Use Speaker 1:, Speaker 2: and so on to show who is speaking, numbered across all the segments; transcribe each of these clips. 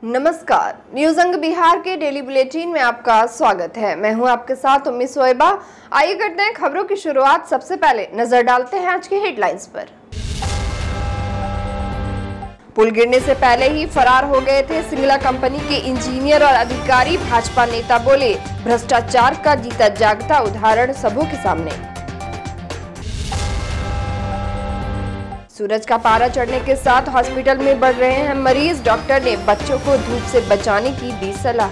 Speaker 1: नमस्कार, न्यूज अंग बिहार के डेली बुलेटिन में आपका स्वागत है। मैं हूं आपके साथ उम्मी सोएबा। आइए करते हैं खबरों की शुरुआत। सबसे पहले नजर डालते हैं आज की हेडलाइंस पर। पुल गिरने से पहले ही फरार हो गए थे सिंगला कंपनी के इंजीनियर और अधिकारी। भाजपा नेता बोले, भ्रष्टाचार का जीता जागता उदाहरण सबों के सामने। सूरज का पारा चढ़ने के साथ हॉस्पिटल में बढ़ रहे हैं मरीज। डॉक्टर ने बच्चों को धूप से बचाने की दी सलाह।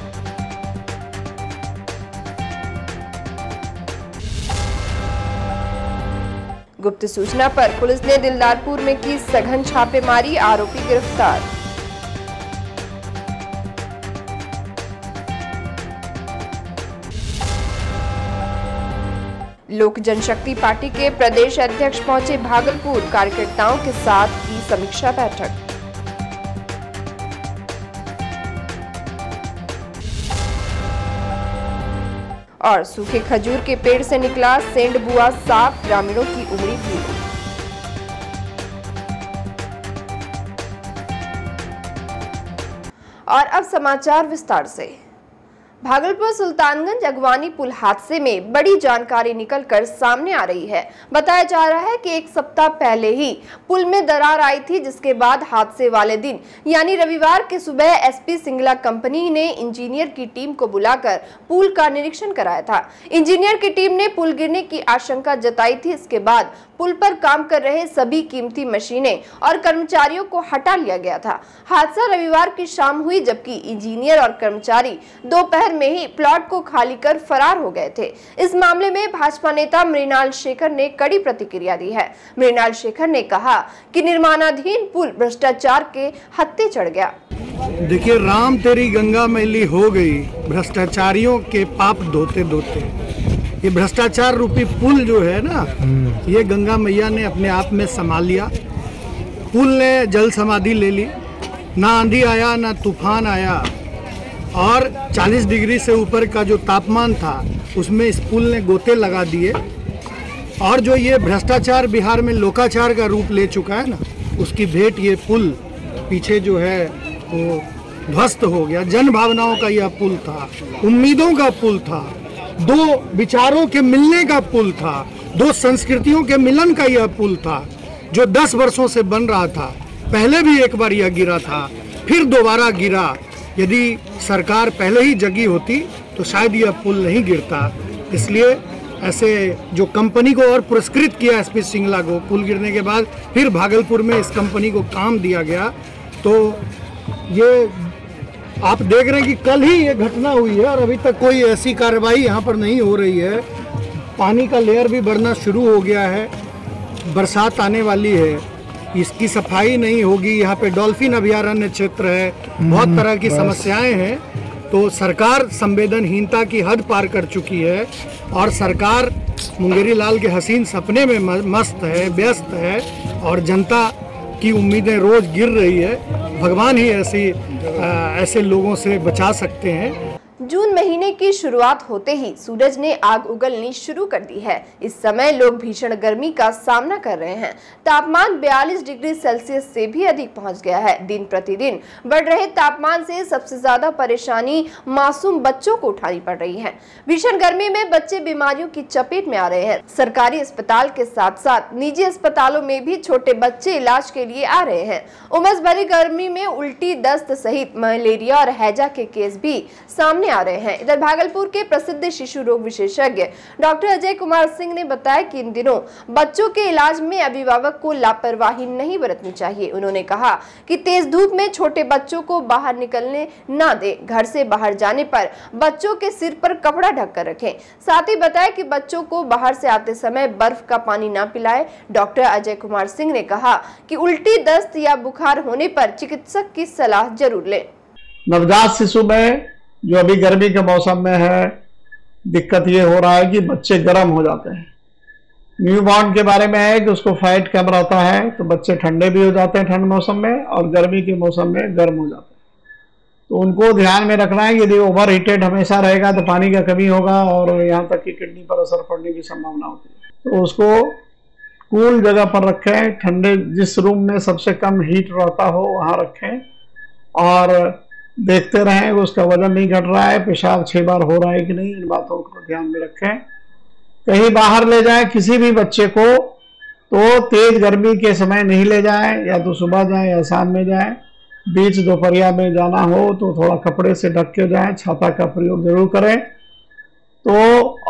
Speaker 1: गुप्त सूचना पर पुलिस ने दिलदारपुर में की सघन छापेमारी, आरोपी गिरफ्तार। लोक जनशक्ति पार्टी के प्रदेश अध्यक्ष पहुंचे भागलपुर। कार्यकर्ताओं के साथ की समीक्षा बैठक। और सूखे खजूर के पेड़ से निकला सेंधबुआ सांप, ग्रामीणों की उमड़ी भीड़। और अब समाचार विस्तार से। भागलपुर सुल्तानगंज अगवानी पुल हादसे में बड़ी जानकारी निकलकर सामने आ रही है। बताया जा रहा है कि एक सप्ताह पहले ही पुल में दरार आई थी, जिसके बाद हादसे वाले दिन यानी रविवार की सुबह एसपी सिंगला कंपनी ने इंजीनियर की टीम को बुलाकर पुल का निरीक्षण कराया था। इंजीनियर की टीम ने पुल गिरने की आशंका जताई थी। इसके बाद पुल पर काम कर रहे सभी कीमती मशीनें और कर्मचारियों को हटा लिया गया था। हादसा रविवार की शाम हुई, जबकि इंजीनियर और कर्मचारी दोपहर में ही प्लॉट को खाली कर फरार हो गए थे। इस मामले में भाजपा नेता मृणाल शेखर ने कड़ी प्रतिक्रिया दी है। मृणाल शेखर ने कहा कि निर्माणाधीन पुल भ्रष्टाचार के हत्थे चढ़ गया।
Speaker 2: देखिए, राम तेरी गंगा मैली हो गई, भ्रष्टाचारियों के पाप धोते धोते। ये भ्रष्टाचार रूपी पुल जो है ना, ये गंगा मैया ने अपने आप में संभाल लिया। पुल ने जल समाधि ले ली, ना आंधी आया ना तूफान आया, और 40 डिग्री से ऊपर का जो तापमान था उसमें इस पुल ने गोते लगा दिए। और जो ये भ्रष्टाचार बिहार में लोकाचार का रूप ले चुका है ना, उसकी भेंट ये पुल पीछे जो है वो ध्वस्त हो गया। जन भावनाओं का यह पुल था, उम्मीदों का पुल था, दो विचारों के मिलने का पुल था, दो संस्कृतियों के मिलन का यह पुल था, जो 10 वर्षों से बन रहा था। पहले भी एक बार यह गिरा था, फिर दोबारा गिरा। यदि सरकार पहले ही जगी होती तो शायद यह पुल नहीं गिरता। इसलिए ऐसे जो कंपनी को और पुरस्कृत किया एसपी सिंगला को, पुल गिरने के बाद फिर भागलपुर में इस कंपनी को काम दिया गया। तो ये आप देख रहे हैं कि कल ही ये घटना हुई है और अभी तक कोई ऐसी कार्रवाई यहाँ पर नहीं हो रही है। पानी का लेयर भी बढ़ना शुरू हो गया है, बरसात आने वाली है, इसकी सफाई नहीं होगी। यहाँ पे डॉल्फिन अभयारण्य क्षेत्र है, बहुत तरह की समस्याएं हैं। तो सरकार संवेदनहीनता की हद पार कर चुकी है और सरकार मुंगेरी लाल के हसीन सपने में मस्त है, व्यस्त है, और जनता की उम्मीदें रोज गिर रही है। भगवान ही ऐसे लोगों से बचा सकते हैं।
Speaker 1: जून महीने की शुरुआत होते ही सूरज ने आग उगलनी शुरू कर दी है। इस समय लोग भीषण गर्मी का सामना कर रहे हैं। तापमान 42 डिग्री सेल्सियस से भी अधिक पहुंच गया है। दिन प्रतिदिन बढ़ रहे तापमान से सबसे ज्यादा परेशानी मासूम बच्चों को उठानी पड़ रही है। भीषण गर्मी में बच्चे बीमारियों की चपेट में आ रहे हैं। सरकारी अस्पताल के साथ साथ निजी अस्पतालों में भी छोटे बच्चे इलाज के लिए आ रहे हैं। उमस भरी गर्मी में उल्टी, दस्त सहित मलेरिया और हैजा के केस भी सामने आ रहे हैं। इधर भागलपुर के प्रसिद्ध शिशु रोग विशेषज्ञ डॉक्टर अजय कुमार सिंह ने बताया कि इन दिनों बच्चों के इलाज में अभिभावक को लापरवाही नहीं बरतनी चाहिए। उन्होंने कहा कि तेज धूप में छोटे बच्चों को बाहर निकलने ना दे। घर से बाहर जाने पर बच्चों के सिर पर कपड़ा ढककर रखें। साथ ही बताया कि बच्चों को बाहर से आते समय बर्फ का पानी ना पिलाएं। डॉक्टर अजय कुमार सिंह ने कहा कि उल्टी, दस्त या बुखार होने पर चिकित्सक की सलाह जरूर लें।
Speaker 3: नवजात शिशु में जो अभी गर्मी के मौसम में है, दिक्कत ये हो रहा है कि बच्चे गर्म हो जाते हैं। न्यूबॉर्न के बारे में है कि उसको फैट कम रहता है, तो बच्चे ठंडे भी हो जाते हैं ठंड मौसम में, और गर्मी के मौसम में गर्म हो जाते हैं। तो उनको ध्यान में रखना है कि यदि ओवर हीटेड हमेशा रहेगा तो पानी का कमी होगा और यहाँ तक कि किडनी पर असर पड़ने की संभावना होती है। तो उसको कूल जगह पर रखें, ठंडे जिस रूम में सबसे कम हीट रहता हो वहाँ रखें। और देखते रहें उसका वजन नहीं घट रहा है, पेशाब 6 बार हो रहा है कि नहीं, इन बातों को ध्यान में रखें। कहीं बाहर ले जाएं किसी भी बच्चे को तो तेज गर्मी के समय नहीं ले जाएं, या तो सुबह जाएं या शाम में जाएं। बीच दोपहरिया में जाना हो तो थोड़ा कपड़े से ढक के जाएं, छाता का प्रयोग जरूर करें। तो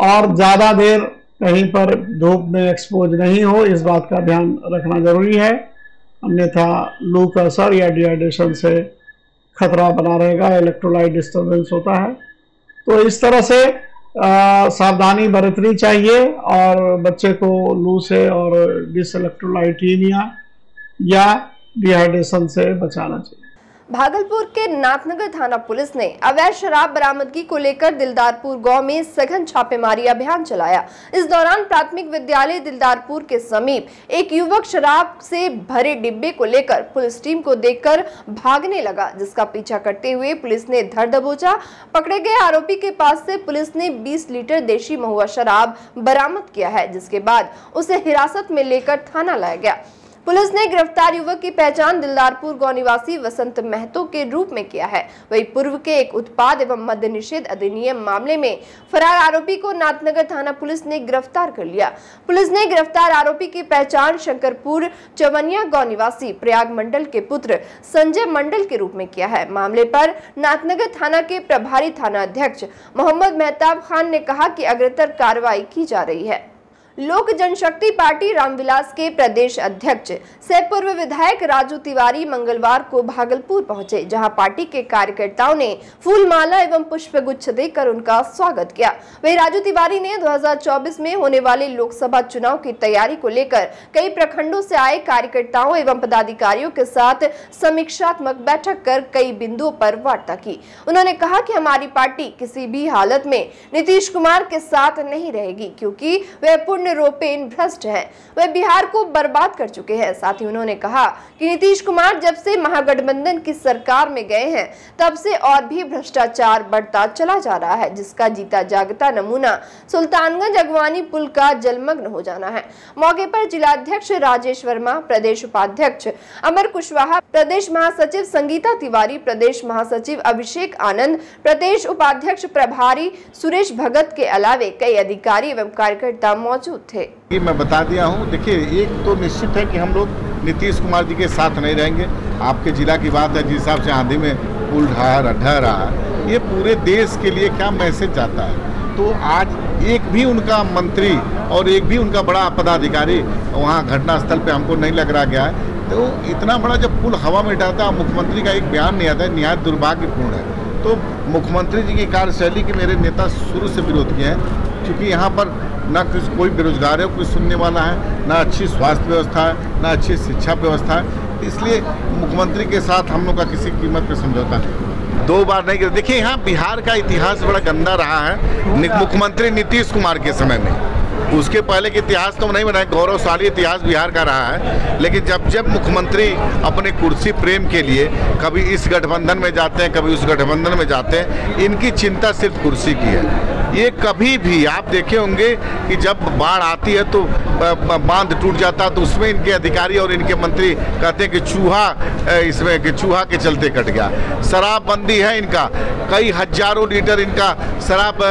Speaker 3: और ज़्यादा देर कहीं पर धूप में एक्सपोज नहीं हो, इस बात का ध्यान रखना जरूरी है, अन्यथा लू का असर या डिहाइड्रेशन से खतरा बना रहेगा, इलेक्ट्रोलाइट डिस्टर्बेंस होता है। तो इस तरह से सावधानी बरतनी चाहिए और बच्चे को लू से और डिसइलेक्ट्रोलाइटीमिया या डिहाइड्रेशन से बचाना चाहिए।
Speaker 1: भागलपुर के नाथनगर थाना पुलिस ने अवैध शराब बरामदगी को लेकर दिलदारपुर गांव में सघन छापेमारी अभियान चलाया। इस दौरान प्राथमिक विद्यालय दिलदारपुर के समीप एक युवक शराब से भरे डिब्बे को लेकर पुलिस टीम को देखकर भागने लगा, जिसका पीछा करते हुए पुलिस ने धर दबोचा। पकड़े गए आरोपी के पास से पुलिस ने 20 लीटर देशी महुआ शराब बरामद किया है, जिसके बाद उसे हिरासत में लेकर थाना लाया गया। पुलिस ने गिरफ्तार युवक की पहचान दिलदारपुर गांव निवासी वसंत महतो के रूप में किया है। वही पूर्व के एक उत्पाद एवं मद्य निषेध अधिनियम मामले में फरार आरोपी को नाथनगर थाना पुलिस ने गिरफ्तार कर लिया। पुलिस ने गिरफ्तार आरोपी की पहचान शंकरपुर चवनिया गांव निवासी प्रयाग मंडल के पुत्र संजय मंडल के रूप में किया है। मामले पर नाथनगर थाना के प्रभारी थाना अध्यक्ष मोहम्मद मेहताब खान ने कहा कि अग्रतर कार्रवाई की जा रही है। लोक जनशक्ति पार्टी रामविलास के प्रदेश अध्यक्ष सह पूर्व विधायक राजू तिवारी मंगलवार को भागलपुर पहुंचे, जहां पार्टी के कार्यकर्ताओं ने फूलमाला एवं पुष्पगुच्छ देकर उनका स्वागत किया। वहीं राजू तिवारी ने 2024 में होने वाले लोकसभा चुनाव की तैयारी को लेकर कई प्रखंडों से आए कार्यकर्ताओं एवं पदाधिकारियों के साथ समीक्षात्मक बैठक कर कई बिंदुओं पर वार्ता की। उन्होंने कहा कि हमारी पार्टी किसी भी हालत में नीतीश कुमार के साथ नहीं रहेगी, क्योंकि वह पूर्ण रोपेन भ्रष्ट है, वह बिहार को बर्बाद कर चुके हैं। साथ ही उन्होंने कहा कि नीतीश कुमार जब से महागठबंधन की सरकार में गए हैं तब से और भी भ्रष्टाचार बढ़ता चला जा रहा है, जिसका जीता जागता नमूना सुल्तानगंज अगवानी पुल का जलमग्न हो जाना है। मौके पर जिलाध्यक्ष राजेश वर्मा, प्रदेश उपाध्यक्ष अमर कुशवाहा, प्रदेश महासचिव संगीता तिवारी, प्रदेश महासचिव अभिषेक आनंद, प्रदेश उपाध्यक्ष प्रभारी सुरेश भगत के अलावे कई अधिकारी एवं कार्यकर्ता मौजूद थे।
Speaker 4: मैं बता दिया हूं, देखिए एक तो निश्चित है कि हम लोग नीतीश कुमार जी के साथ नहीं रहेंगे। आपके जिला की बात है, जिस हिसाब से आंधी में पुल ढह रहा है, ये पूरे देश के लिए क्या मैसेज जाता है। तो आज एक भी उनका मंत्री और एक भी उनका बड़ा पदाधिकारी वहाँ घटनास्थल पे हमको नहीं लग रहा गया है। तो इतना बड़ा जब पुल हवा में डालता, मुख्यमंत्री का एक बयान नहीं आता है, निहायत दुर्भाग्यपूर्ण है। तो मुख्यमंत्री जी की कार्यशैली के मेरे नेता शुरू से विरोध किए हैं, क्योंकि यहाँ पर ना कोई बेरोजगार है, कोई सुनने वाला है, ना अच्छी स्वास्थ्य व्यवस्था है, ना अच्छी शिक्षा व्यवस्था है। इसलिए मुख्यमंत्री के साथ हम लोग का किसी कीमत पे समझौता नहीं। 2 बार नहीं। देखिए यहाँ बिहार का इतिहास बड़ा गंदा रहा है मुख्यमंत्री नीतीश कुमार के समय में। उसके पहले के इतिहास तो नहीं बनाए, गौरवशाली इतिहास बिहार का रहा है। लेकिन जब मुख्यमंत्री अपने कुर्सी प्रेम के लिए कभी इस गठबंधन में जाते हैं, कभी उस गठबंधन में जाते हैं, इनकी चिंता सिर्फ कुर्सी की है। ये कभी भी आप देखे होंगे कि जब बाढ़ आती है तो बांध टूट जाता है, तो उसमें इनके अधिकारी और इनके मंत्री कहते हैं कि चूहा के चलते कट गया। शराबबंदी है इनका, कई हजारों लीटर इनका शराब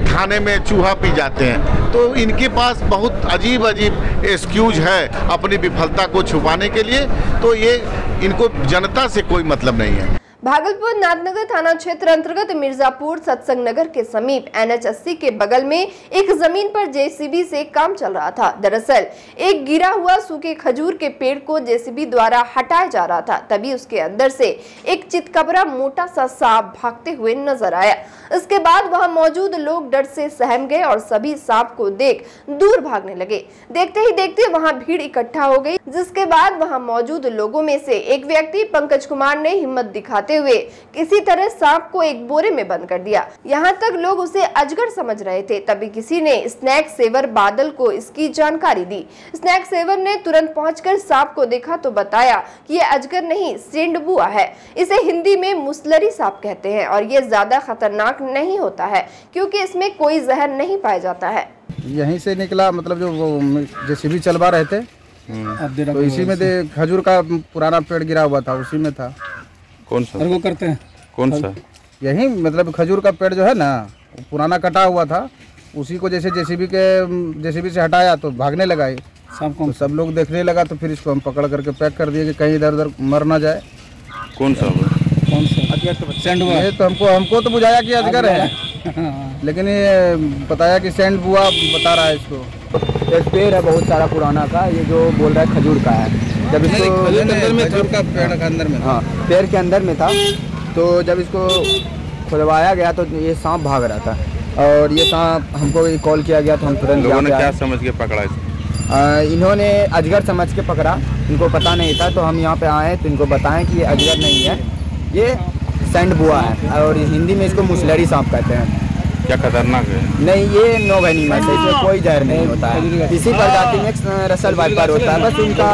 Speaker 4: थाने में चूहा पी जाते हैं। तो इनके पास बहुत अजीब एक्सक्यूज है अपनी विफलता को छुपाने के लिए। तो ये इनको जनता से कोई मतलब नहीं है।
Speaker 1: भागलपुर नाथनगर थाना क्षेत्र अंतर्गत मिर्जापुर सत्संग नगर के समीप NH 80 के बगल में एक जमीन पर JCB से काम चल रहा था। दरअसल एक गिरा हुआ सूखे खजूर के पेड़ को JCB द्वारा हटाया जा रहा था, तभी उसके अंदर से एक चितकबरा मोटा सा सांप भागते हुए नजर आया। इसके बाद वहां मौजूद लोग डर से सहम गए और सभी सांप को देख दूर भागने लगे। देखते ही देखते वहां भीड़ इकट्ठा हो गई, जिसके बाद वहां मौजूद लोगों में से एक व्यक्ति पंकज कुमार ने हिम्मत दिखाते हुए किसी तरह सांप को एक बोरे में बंद कर दिया। यहाँ तक लोग उसे अजगर समझ रहे थे, तभी किसी ने स्नैक सेवर बादल को इसकी जानकारी दी। स्नैक सेवर ने तुरंत पहुंचकर सांप को देखा तो बताया कि ये अजगर नहीं, सेंडबुआ है। इसे हिंदी में मुसलरी सांप कहते हैं और ये ज्यादा खतरनाक नहीं होता है, क्योंकि इसमें कोई जहर नहीं पाया जाता है।
Speaker 5: यहीं से निकला, मतलब जो JCB चलवा रहे थे, तो इसी में खजूर का पुराना पेड़ गिरा हुआ था, उसी में था।
Speaker 4: कौन सा?
Speaker 6: वो करते हैं कौन सा?
Speaker 5: यही मतलब खजूर का पेड़ जो है ना, पुराना कटा हुआ था, उसी को जैसे जेसीबी से हटाया तो भागने लगा ये। तो सब लोग देखने लगा, तो फिर इसको हम पकड़ करके पैक कर दिए कि कहीं इधर उधर मर ना जाए।
Speaker 6: कौन सा?
Speaker 5: ये तो हमको तो बुझाया कि अजगर है, लेकिन ये बताया कि सैंड बुआ बता रहा है इसको।
Speaker 7: एक पेड़ है बहुत सारा पुराना का, ये जो बोल रहा है खजूर का है। जब इसको
Speaker 5: खजूर का पेड़ के अंदर में,
Speaker 7: हाँ पेड़ के अंदर में था, तो जब इसको खुदवाया गया तो ये सांप भाग रहा था, और ये सांप हमको कॉल किया गया तो हम तुरंत
Speaker 6: लोगों ने क्या समझ के पकड़ा इसको?
Speaker 7: इन्होंने अजगर समझ के पकड़ा, इनको पता नहीं था, तो हम यहाँ पे आए तो इनको बताएं कि ये अजगर नहीं है, ये सैंड बुआ है, और हिंदी में इसको मुसलरी सांप कहते हैं।
Speaker 6: क्या खतरनाक है?
Speaker 7: नहीं, ये नो वेनिमस है, इसमें कोई जहर नहीं होता है। इसी प्रजाति में रसल वाइपर होता है, बस उनका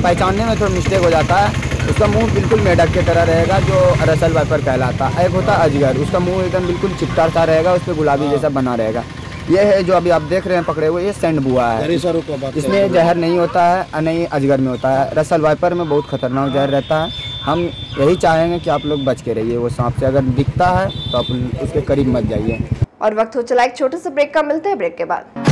Speaker 7: पहचानने में थोड़ा मिस्टेक हो जाता है। उसका मुंह बिल्कुल मेढक की तरह रहेगा, जो रसल वाइपर कहलाता है। एक होता है अजगर, उसका मुंह एकदम बिल्कुल चिपटा सा रहेगा, उस पर गुलाबी जैसा बना रहेगा। ये है जो अभी आप देख रहे हैं पकड़े हुए, ये सैंड बुआ है। इसमें जहर नहीं होता है और नहीं अजगर में होता है। रसल वाइपर में बहुत खतरनाक जहर रहता है। हम यही चाहेंगे कि आप लोग बच के रहिए वो सांप से, अगर दिखता है तो आप उसके करीब मत जाइए।
Speaker 1: और वक्त हो चला एक छोटे से ब्रेक का, मिलते हैं ब्रेक के बाद।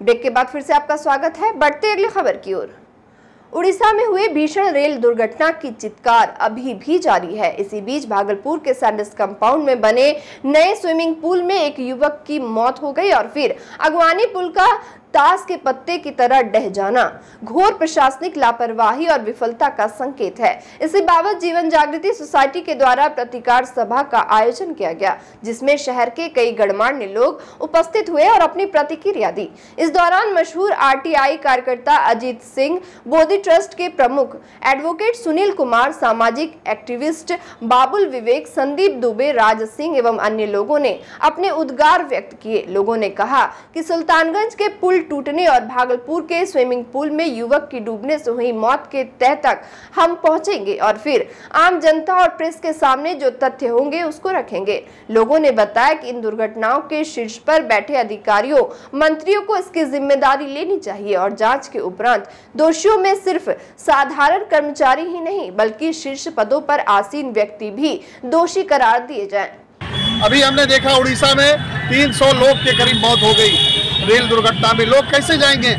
Speaker 1: ब्रेक के बाद फिर से आपका स्वागत है। बढ़ते अगली खबर की ओर। उड़ीसा में हुए भीषण रेल दुर्घटना की चित्कार अभी भी जारी है। इसी बीच भागलपुर के सैंडस कंपाउंड में बने नए स्विमिंग पूल में एक युवक की मौत हो गई और फिर अगवानी पुल का ताश के पत्ते की तरह ढह जाना घोर प्रशासनिक लापरवाही और विफलता का संकेत है। इसी बाबत जीवन जागृति सोसाइटी के द्वारा प्रतिकार सभा का आयोजन किया गया, जिसमें शहर के कई गणमान्य लोग उपस्थित हुए और अपनी प्रतिक्रिया दी। इस दौरान मशहूर आरटीआई कार्यकर्ता अजीत सिंह, बोधि ट्रस्ट के प्रमुख एडवोकेट सुनील कुमार, सामाजिक एक्टिविस्ट बाबुल विवेक, संदीप दुबे, राज सिंह एवं अन्य लोगों ने अपने उद्गार व्यक्त किए। लोगों ने कहा कि सुल्तानगंज के पुल टूटने और भागलपुर के स्विमिंग पूल में युवक की डूबने से हुई मौत के तह तक हम पहुंचेंगे और फिर आम जनता और प्रेस के सामने जो तथ्य होंगे उसको रखेंगे। लोगों ने बताया कि इन दुर्घटनाओं के शीर्ष पर बैठे अधिकारियों, मंत्रियों को इसकी जिम्मेदारी लेनी चाहिए और जांच के उपरांत दोषियों में सिर्फ साधारण कर्मचारी ही नहीं बल्कि शीर्ष पदों पर आसीन व्यक्ति भी दोषी करार दिए जाएं।
Speaker 3: अभी हमने देखा उड़ीसा में 300 लोग के करीब मौत हो गई रेल दुर्घटना में। लोग कैसे जाएंगे,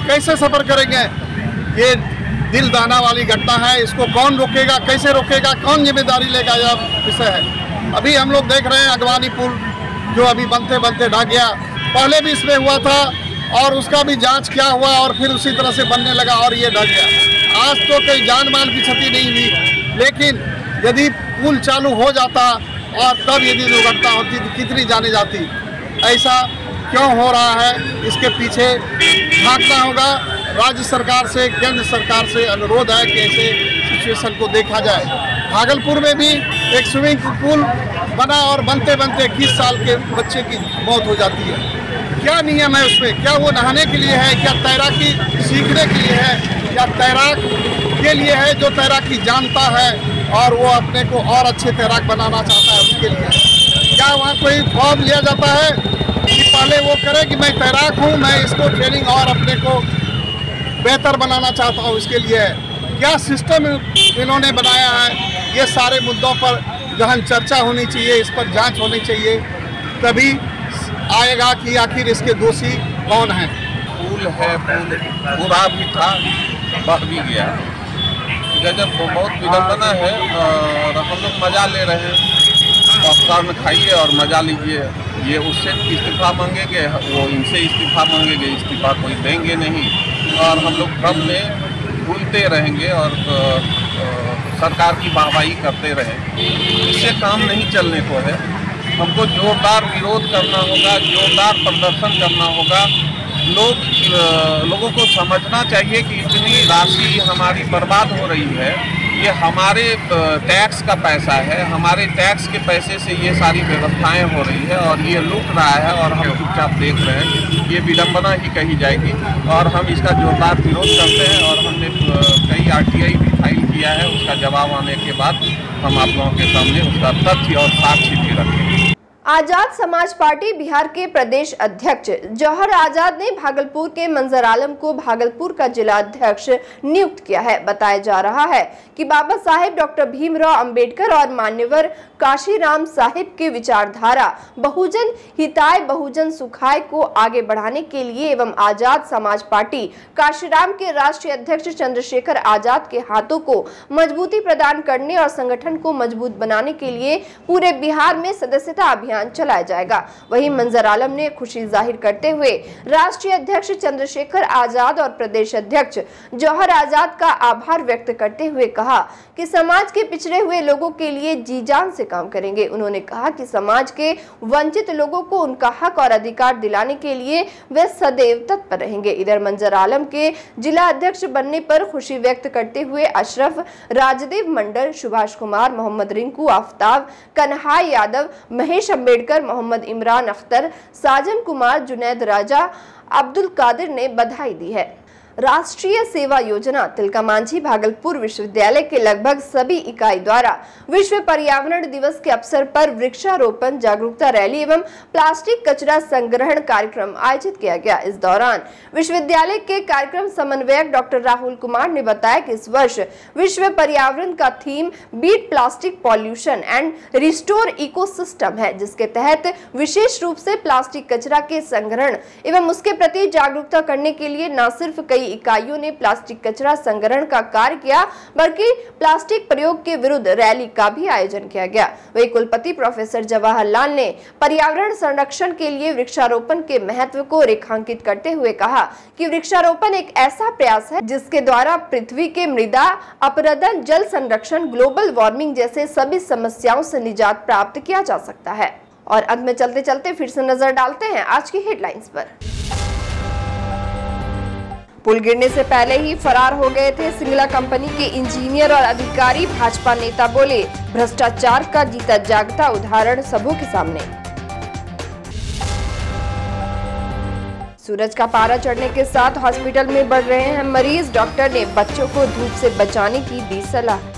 Speaker 3: कैसे सफर करेंगे? ये दिल दहना वाली घटना है। इसको कौन रोकेगा, कैसे रोकेगा, कौन जिम्मेदारी लेगा, यह विषय है। अभी हम लोग देख रहे हैं अगवानी पुल जो अभी बनते बनते ढह गया। पहले भी इसमें हुआ था और उसका भी जांच क्या हुआ और फिर उसी तरह से बनने लगा और ये ढह गया। आज तो कोई जान माल की क्षति नहीं हुई, लेकिन यदि पुल चालू हो जाता और तब यदि दुर्घटना होती तो कितनी जाने जाती। ऐसा क्यों हो रहा है, इसके पीछे भागना होगा। राज्य सरकार से, केंद्र सरकार से अनुरोध है कि ऐसे सिचुएशन को देखा जाए। भागलपुर में भी एक स्विमिंग पूल बना और बनते बनते 21 साल के बच्चे की मौत हो जाती है। क्या नियम है उसमें? क्या वो नहाने के लिए है, क्या तैराकी सीखने के लिए है, या तैराक के लिए है जो तैराकी जानता है और वो अपने को और अच्छे तैराक बनाना चाहता है उसके लिए? क्या वहाँ कोई फॉर्म लिया जाता है कि पहले वो करे कि मैं तैराक हूँ, मैं इसको ट्रेनिंग और अपने को बेहतर बनाना चाहता हूँ, इसके लिए क्या सिस्टम इन्होंने बनाया है? ये सारे मुद्दों पर गहन चर्चा होनी चाहिए, इस पर जांच होनी चाहिए, तभी आएगा कि आखिर इसके दोषी कौन हैं।
Speaker 6: पुल है, पुल पूरा भी था, बह भी गया। गजब बहुत विडम्बना है और हम लोग मज़ा ले रहे हैं। पॉपकॉर्न खाइए और मज़ा लीजिए। ये उससे इस्तीफ़ा मांगेंगे, वो इनसे इस्तीफ़ा मांगेंगे, इस्तीफ़ा कोई देंगे नहीं और हम लोग भ्रम में भूलते रहेंगे और सरकार की वाहवाही करते रहें। इससे काम नहीं चलने को है। हमको जोरदार विरोध करना होगा, जोरदार प्रदर्शन करना होगा। लोगों को समझना चाहिए कि इतनी राशि हमारी बर्बाद हो रही है ये हमारे टैक्स का पैसा है, हमारे टैक्स के पैसे से ये सारी व्यवस्थाएं हो रही है और ये लूट रहा है और हम चुपचाप देख रहे हैं। ये विडंबना ही कही जाएगी और हम इसका जोरदार विरोध करते हैं और हमने कई RTI भी फाइल किया है। उसका जवाब आने के बाद हम आप लोगों के सामने उसका तथ्य और साक्ष्य भी रखेंगे।
Speaker 1: आजाद समाज पार्टी बिहार के प्रदेश अध्यक्ष जौहर आजाद ने भागलपुर के मंजर आलम को भागलपुर का जिला अध्यक्ष नियुक्त किया है। बताया जा रहा है कि बाबा साहेब डॉक्टर भीमराव अंबेडकर और मान्यवर काशीराम साहिब के विचारधारा बहुजन हिताय बहुजन सुखाय को आगे बढ़ाने के लिए एवं आजाद समाज पार्टी काशीराम के राष्ट्रीय अध्यक्ष चंद्रशेखर आजाद के हाथों को मजबूती प्रदान करने और संगठन को मजबूत बनाने के लिए पूरे बिहार में सदस्यता अभियान चलाया जाएगा। वहीं मंजर आलम ने खुशी जाहिर करते हुए राष्ट्रीय अध्यक्ष चंद्रशेखर आजाद और प्रदेश अध्यक्ष जौहर आजाद का आभार व्यक्त करते हुए कहा कि समाज के पिछड़े हुए लोगों के लिए जी जान से काम करेंगे। उन्होंने कहा कि समाज के वंचित लोगों को उनका हक और अधिकार दिलाने के लिए वे सदैव तत्पर रहेंगे। इधर मंजर आलम के जिला अध्यक्ष बनने पर खुशी व्यक्त करते हुए अशरफ, राजदेव मंडल, सुभाष कुमार, मोहम्मद रिंकू आफ्ताब, कन्हाई यादव, महेश अंबेडकर, मोहम्मद इमरान अख्तर, साजन कुमार, जुनैद राजा, अब्दुल कादिर ने बधाई दी है। राष्ट्रीय सेवा योजना तिलका मांझी भागलपुर विश्वविद्यालय के लगभग सभी इकाई द्वारा विश्व पर्यावरण दिवस के अवसर पर वृक्षारोपण, जागरूकता रैली एवं प्लास्टिक कचरा संग्रहण कार्यक्रम आयोजित किया गया। इस दौरान विश्वविद्यालय के कार्यक्रम समन्वयक डॉक्टर राहुल कुमार ने बताया कि इस वर्ष विश्व पर्यावरण का theme beat plastic pollution and restore ecosystem है, जिसके तहत विशेष रूप से प्लास्टिक कचरा के संग्रहण एवं उसके प्रति जागरूकता करने के लिए न सिर्फ कई इकाइयों ने प्लास्टिक कचरा संग्रहण का कार्य किया, बल्कि प्लास्टिक प्रयोग के विरुद्ध रैली का भी आयोजन किया गया। वही कुलपति प्रोफेसर जवाहरलाल ने पर्यावरण संरक्षण के लिए वृक्षारोपण के महत्व को रेखांकित करते हुए कहा कि वृक्षारोपण एक ऐसा प्रयास है जिसके द्वारा पृथ्वी के मृदा अपरदन, जल संरक्षण, ग्लोबल वार्मिंग जैसे सभी समस्याओं से निजात प्राप्त किया जा सकता है। और अंत में चलते चलते फिर से नजर डालते हैं आज की हेडलाइंस पर। पुल गिरने से पहले ही फरार हो गए थे सिंगला कंपनी के इंजीनियर और अधिकारी। भाजपा नेता बोले, भ्रष्टाचार का जीता जागता उदाहरण सबों के सामने। सूरज का पारा चढ़ने के साथ हॉस्पिटल में बढ़ रहे हैं मरीज। डॉक्टर ने बच्चों को धूप से बचाने की दी सलाह।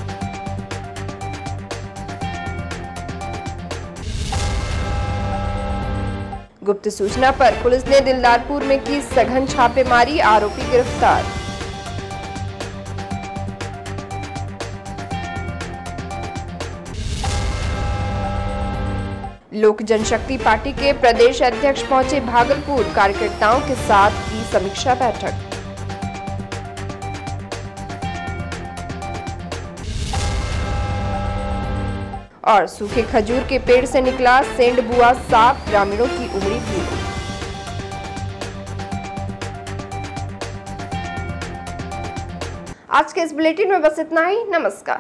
Speaker 1: गुप्त सूचना पर पुलिस ने दिलदारपुर में की सघन छापेमारी, आरोपी गिरफ्तार। लोक जनशक्ति पार्टी के प्रदेश अध्यक्ष पहुंचे भागलपुर, कार्यकर्ताओं के साथ की समीक्षा बैठक। और सूखे खजूर के पेड़ से निकला सेंधबुआ सांप, ग्रामीणों की उमड़ी भीड़। आज के इस बुलेटिन में बस इतना ही। नमस्कार।